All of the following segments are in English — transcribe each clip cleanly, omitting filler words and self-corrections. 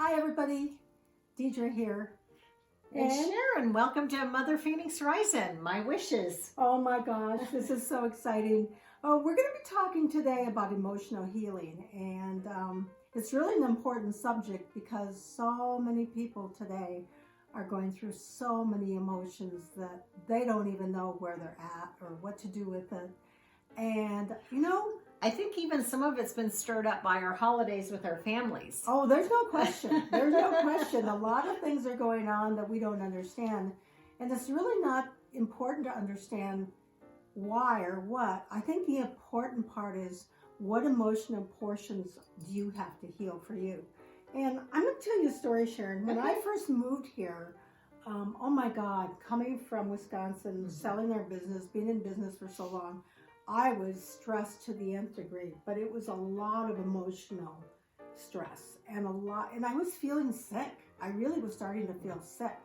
Hi everybody, Deidre here. And Sharon, welcome to Mother Phoenix Rising, My Wishes. Oh my gosh, this is so exciting. Oh, we're going to be talking today about emotional healing, and it's really an important subject because so many people today are going through so many emotions that they don't even know where they're at or what to do with it. And I think even some of it's been stirred up by our holidays with our families. Oh, there's no question. There's no question. A lot of things are going on that we don't understand. And it's really not important to understand why or what. I think the important part is what emotional portions do you have to heal for you? And I'm going to tell you a story, Sharon. When I first moved here, oh my God, coming from Wisconsin, selling our business, being in business for so long, I was stressed to the nth degree, but it was a lot of emotional stress and I was feeling sick. I really was starting to feel sick.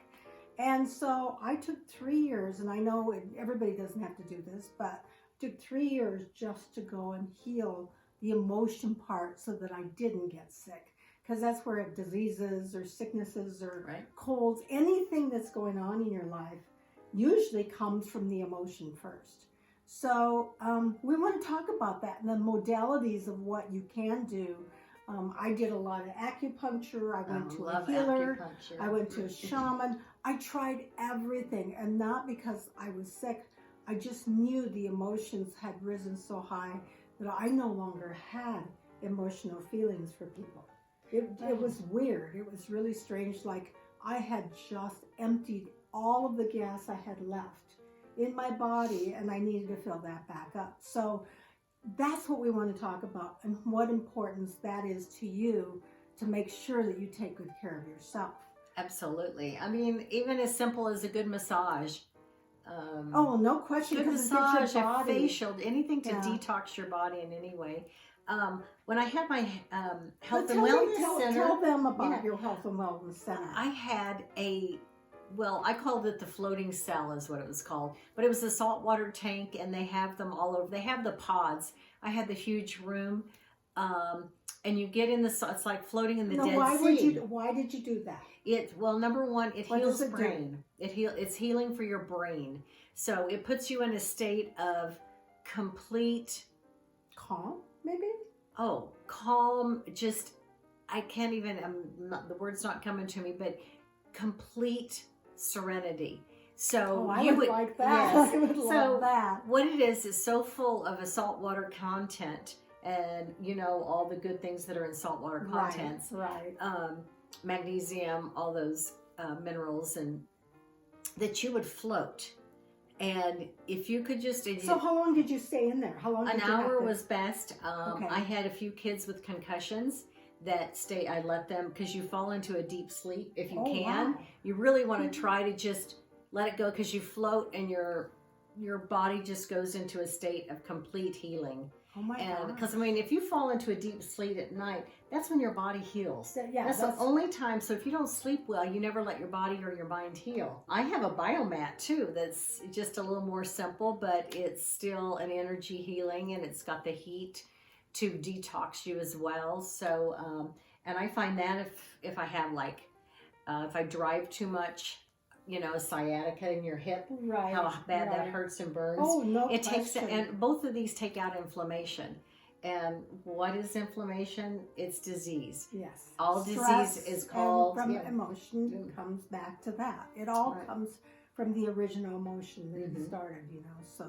And so I took 3 years, and I know everybody doesn't have to do this, but it took 3 years just to go and heal the emotion part so that I didn't get sick. Because that's where diseases or sicknesses or colds, anything that's going on in your life usually comes from the emotion first. So we want to talk about that and the modalities of what you can do. I did a lot of acupuncture. I went to a healer. I went to a shaman. I tried everything, and not because I was sick. I just knew the emotions had risen so high that I no longer had emotional feelings for people. It was weird. It was really strange. Like I had just emptied all of the gas I had left in my body, and I needed to fill that back up. So that's what we want to talk about, and what importance that is to you to make sure that you take good care of yourself. Absolutely. I mean, even as simple as a good massage. Oh, no question. Good massage, a facial, anything to detox your body in any way. When I had my health and wellness center, tell them about your health and wellness center. I had I called it the floating cell is what it was called, but it was a saltwater tank, and they have them all over. They have the pods. I had the huge room, and you get in the, it's like floating in the Dead Sea. Why did you do that? Number one, it heals brain. It's healing for your brain. So it puts you in a state of complete calm, maybe? Oh, calm. Just, I can't even, the word's not coming to me, but complete serenity. So I would like that. Yes. I would love that. What it is so full of a saltwater content, and all the good things that are in saltwater contents, right? Magnesium, all those minerals, and that you would float. And if you could just... So how long did you stay in there? How long? An hour was best. I had a few kids with concussions that I let them, because you fall into a deep sleep if you can. Wow. You really want to try to just let it go, because you float and your body just goes into a state of complete healing. Oh my God. Because if you fall into a deep sleep at night, that's when your body heals. That's the only time. So if you don't sleep well, you never let your body or your mind heal. I have a biomat too that's just a little more simple, but it's still an energy healing, and it's got the heat to detox you as well. So, and I find that if I have if I drive too much, sciatica in your hip, how bad that hurts and burns. Oh, no It question. takes, and both of these take out inflammation. And what is inflammation? It's disease. Yes. All disease is called... And from emotion comes back to that. It all comes from the original emotion that it started, so...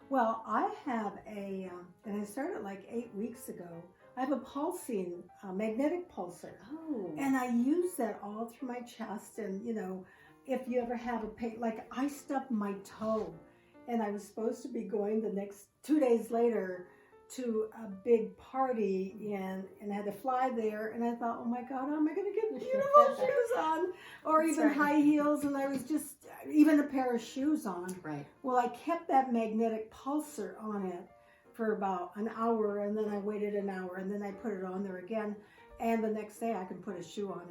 Well, I have and I started 8 weeks ago. I have a pulsing, magnetic pulsar. Oh. And I use that all through my chest. And, if you ever have a pain, I stubbed my toe, and I was supposed to be going the next 2 days later to a big party, and I had to fly there. And I thought, oh my God, how am I going to get beautiful shoes on? Or even high heels. And I was just, even a pair of shoes on. Right. Well, I kept that magnetic pulsar on it for about an hour, and then I waited an hour, and then I put it on there again. And the next day I can put a shoe on,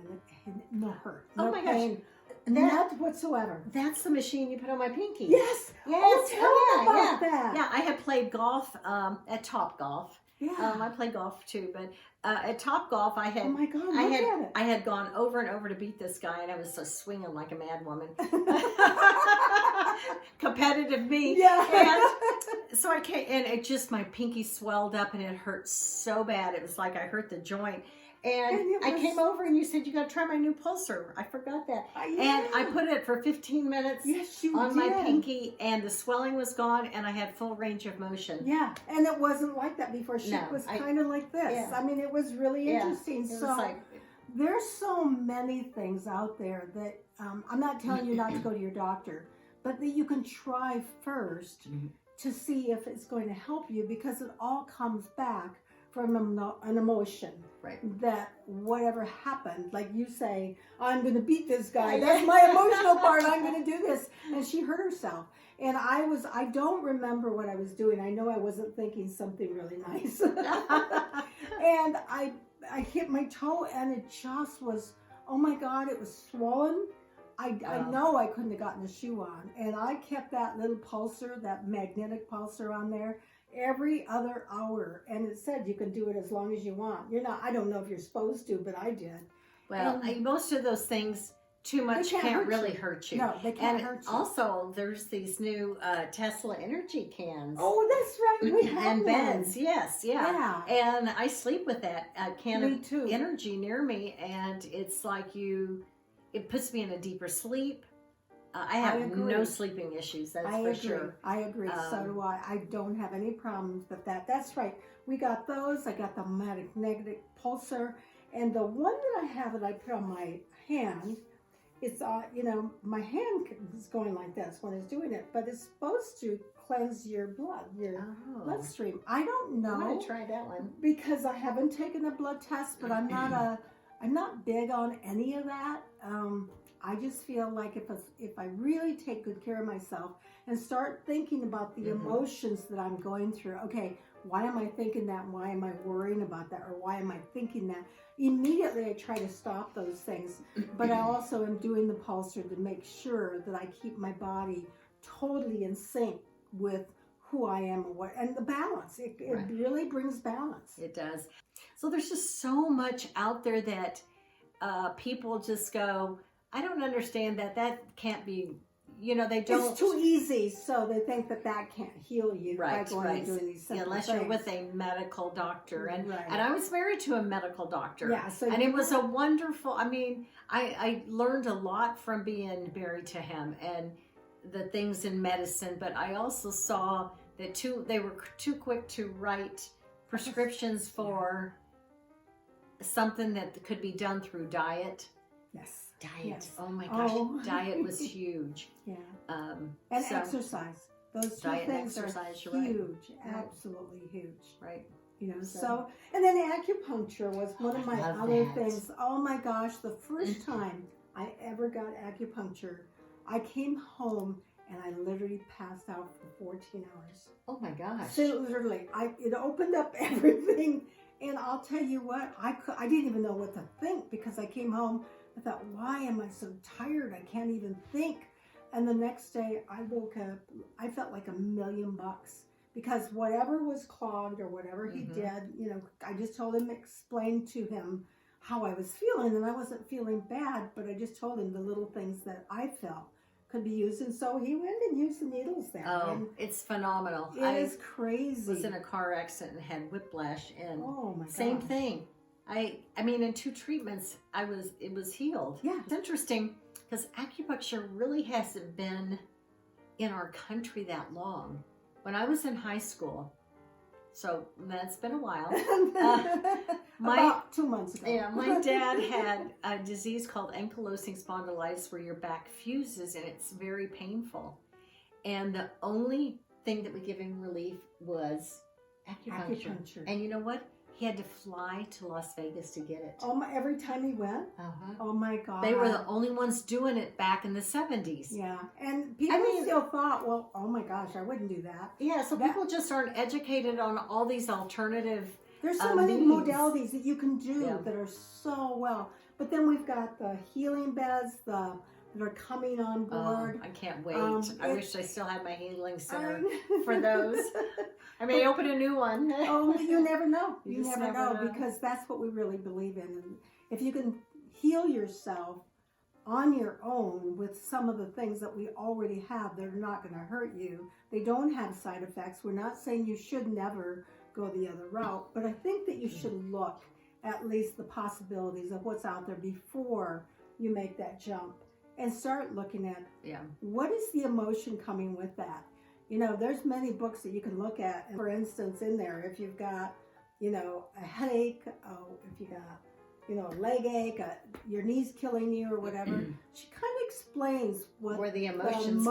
and no hurt, no pain. Not whatsoever. That's the machine you put on my pinky. Yes. Yes. Oh, tell me about that. Yeah, I had played golf at Top Golf, Yeah. I play golf too, but at Top Golf, I had Oh my God, I had gone over and over to beat this guy, and I was so swinging like a mad woman. Competitive me. Yeah. And so I came, and it just, my pinky swelled up, and it hurt so bad. It was like I hurt the joint. And I came over, and you said, you got to try my new pulsar. I forgot that. Yeah. And I put it for 15 minutes on my pinky, and the swelling was gone, and I had full range of motion. Yeah, and it wasn't like that before. She was kind of like this. Yeah. I mean, it was really interesting. It so was like, there's so many things out there that I'm not telling you not to go to your doctor, but that you can try first to see if it's going to help you, because it all comes back from an emotion. Right. That whatever happened, like you say, I'm going to beat this guy. That's my emotional part. I'm going to do this. And she hurt herself. And I don't remember what I was doing. I know I wasn't thinking something really nice. And I hit my toe, and it just was, oh my God, it was swollen. I know I couldn't have gotten a shoe on. And I kept that little pulsar, that magnetic pulsar on there, every other hour, and it said you can do it as long as you want. I don't know if you're supposed to, but I did. Well, most of those things, too much can't really hurt you. No, they can't hurt you. Also, there's these new Tesla energy cans. Oh, that's right. We have and one. beds. Yes, yeah. And I sleep with that can Me of too. energy near me, and it's like it puts me in a deeper sleep. I have no sleeping issues, that's for sure. I agree. So do I. I don't have any problems with that. That's right. We got those. I got the magnetic pulsar. And the one that I have that I put on my hand, it's, my hand is going like this when it's doing it. But it's supposed to cleanse your blood, your bloodstream. I don't know. I'm going to try that one. Because I haven't taken a blood test, but I'm not big on any of that. I just feel like if I really take good care of myself and start thinking about the emotions that I'm going through, okay, why am I thinking that? Why am I worrying about that? Or why am I thinking that? Immediately I try to stop those things. But I also am doing the pulsar to make sure that I keep my body totally in sync with who I am and the balance. It really brings balance. It does. So there's just so much out there that people just go, I don't understand that. That can't be, they don't. It's too easy, so they think that can't heal you by going and doing these simple unless things. you're with a medical doctor. And I was married to a medical doctor. Yeah, and it was a wonderful, I learned a lot from being married to him and the things in medicine, but I also saw that they were too quick to write prescriptions for something that could be done through diet. Yes. Diet. Yes. Oh my gosh. Diet was huge. Yeah. And exercise. Those two things are huge. Absolutely huge. Right. So, and then acupuncture was one of my other things. Oh my gosh. The first time I ever got acupuncture, I came home and I literally passed out for 14 hours. Oh my gosh. So literally, it opened up everything. And I'll tell you what, I didn't even know what to think, because I came home, I thought, why am I so tired? I can't even think. And the next day I woke up, I felt like $1,000,000, because whatever was clogged or whatever he did, I just told him, explained to him how I was feeling, and I wasn't feeling bad, but I just told him the little things that I felt could be used. And so he went and used the needles there. Oh, and it's phenomenal. It is crazy. I was in a car accident and had whiplash, and my same thing. I mean, in 2 treatments, it was healed. Yeah. It's interesting because acupuncture really hasn't been in our country that long. When I was in high school, so that's been a while. About 2 months ago. Yeah, my dad had a disease called ankylosing spondylitis, where your back fuses and it's very painful. And the only thing that would give him relief was acupuncture. And you know what? He had to fly to Las Vegas to get it. Every time he went? Oh my God. They were the only ones doing it back in the 70s. Yeah. And people still thought, well, oh my gosh, I wouldn't do that. Yeah, so people just aren't educated on all these alternative There's so many modalities that you can do that are so well. But then we've got the healing beds, the that are coming on board. I can't wait. I wish I still had my healing center for for those. I may open a new one. You never know. You just never know, because that's what we really believe in. And if you can heal yourself on your own with some of the things that we already have, they're not going to hurt you. They don't have side effects. We're not saying you should never go the other route, but I think that you should look at least the possibilities of what's out there before you make that jump, and start looking at what is the emotion coming with that. You know, there's many books that you can look at. For instance, in there, if you've got, you know, a headache, if you got, you know, a leg ache, your knees killing you or whatever, she kind of explains where the emotion's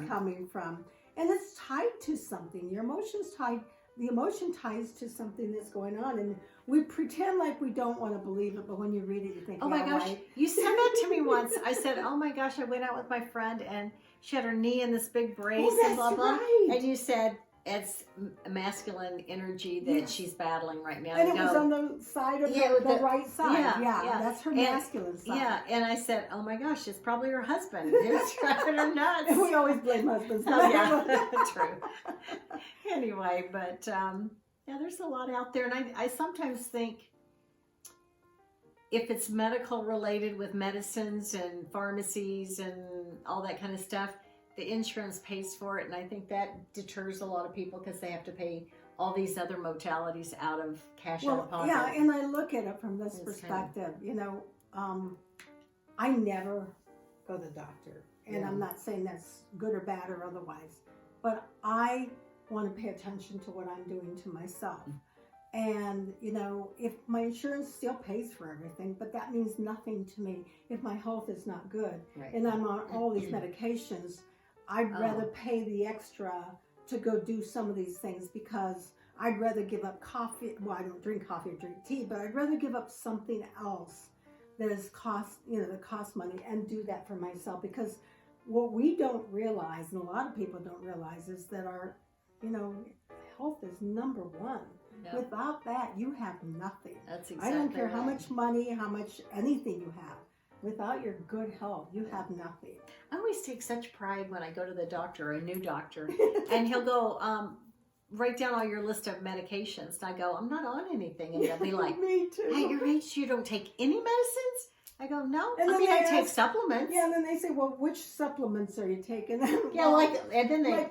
coming from. And it's tied to something. Your emotion's tied, the emotion ties to something that's going on. And we pretend like we don't want to believe it, but when you read it, you think, oh my gosh, right. You said that to me once. I said, oh my gosh, I went out with my friend and she had her knee in this big brace and blah, blah. Right. And you said, it's masculine energy that she's battling right now. And it was on the side of the right side. Yeah, that's her masculine side. Yeah, and I said, oh my gosh, it's probably her husband who's driving her nuts. And we always blame husbands. Oh, yeah, true. Anyway, but yeah, there's a lot out there. And I sometimes think if it's medical related with medicines and pharmacies and all that kind of stuff, the insurance pays for it, and I think that deters a lot of people because they have to pay all these other modalities out of cash out of pocket. Yeah, and I look at it from this perspective. You know, I never go to the doctor, and I'm not saying that's good or bad or otherwise, but I want to pay attention to what I'm doing to myself. And, you know, if my insurance still pays for everything, but that means nothing to me if my health is not good, and I'm on all these medications. I'd rather pay the extra to go do some of these things, because I'd rather give up coffee. Well, I don't drink coffee or drink tea, but I'd rather give up something else that is that costs money, and do that for myself. Because what we don't realize, and a lot of people don't realize, is that our, you know, health is number one. Yep. Without that, you have nothing. That's exactly I don't care right. how much money, how much anything you have. Without your good health, you have nothing. I always take such pride when I go to the doctor, a new doctor, and he'll go, write down all your list of medications. And I go, I'm not on anything. And they'll be like, me too. At your age, you don't take any medicines? I go, no. I take supplements. Yeah, and then they say, well, which supplements are you taking? And then they...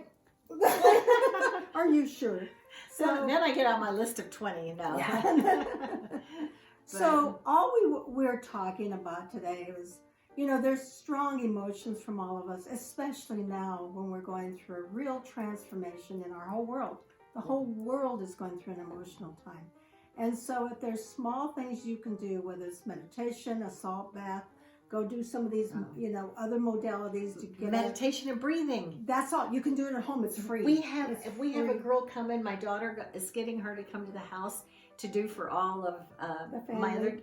Are you sure? So then I get out my list of 20, you know. Yeah. So all we're talking about today is, you know, there's strong emotions from all of us, especially now when we're going through a real transformation in our whole world. The whole world is going through an emotional time. And so if there's small things you can do, whether it's meditation, a salt bath, go do some of these, you know, other modalities to get meditation and breathing. That's all. You can do it at home. It's free. We have a girl come in. My daughter is getting her to come to the house to do for all of the family,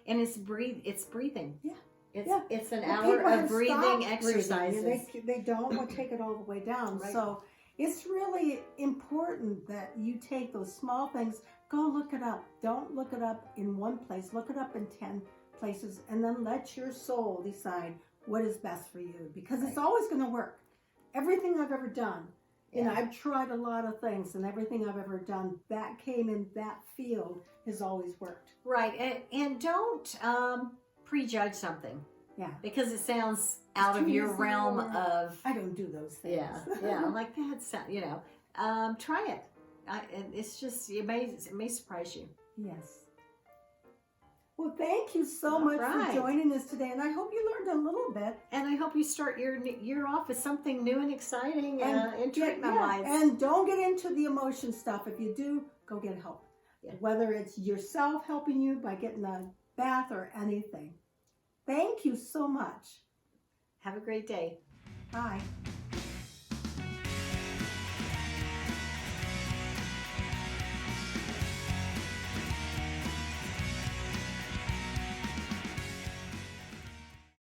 and it's breathing. Yeah. It's an hour of breathing exercises. They don't want to take it all the way down. Right. So it's really important that you take those small things. Go look it up. Don't look it up in one place. Look it up in 10 places, and then let your soul decide what is best for you, because it's always going to work. Everything I've ever done, you know, I've tried a lot of things, and everything I've ever done that came in that field has always worked. Right. And don't prejudge something. Yeah. Because it sounds out of your realm of... I don't do those things. Yeah. I'm like, that's, you know, try it. It's just, it may surprise you. Yes. Well, thank you so much for joining us today, and I hope you learned a little bit. And I hope you start your year off with something new and exciting and treatment-wise. And don't get into the emotion stuff. If you do, go get help. Yeah. Whether it's yourself helping you by getting a bath or anything. Thank you so much. Have a great day. Bye.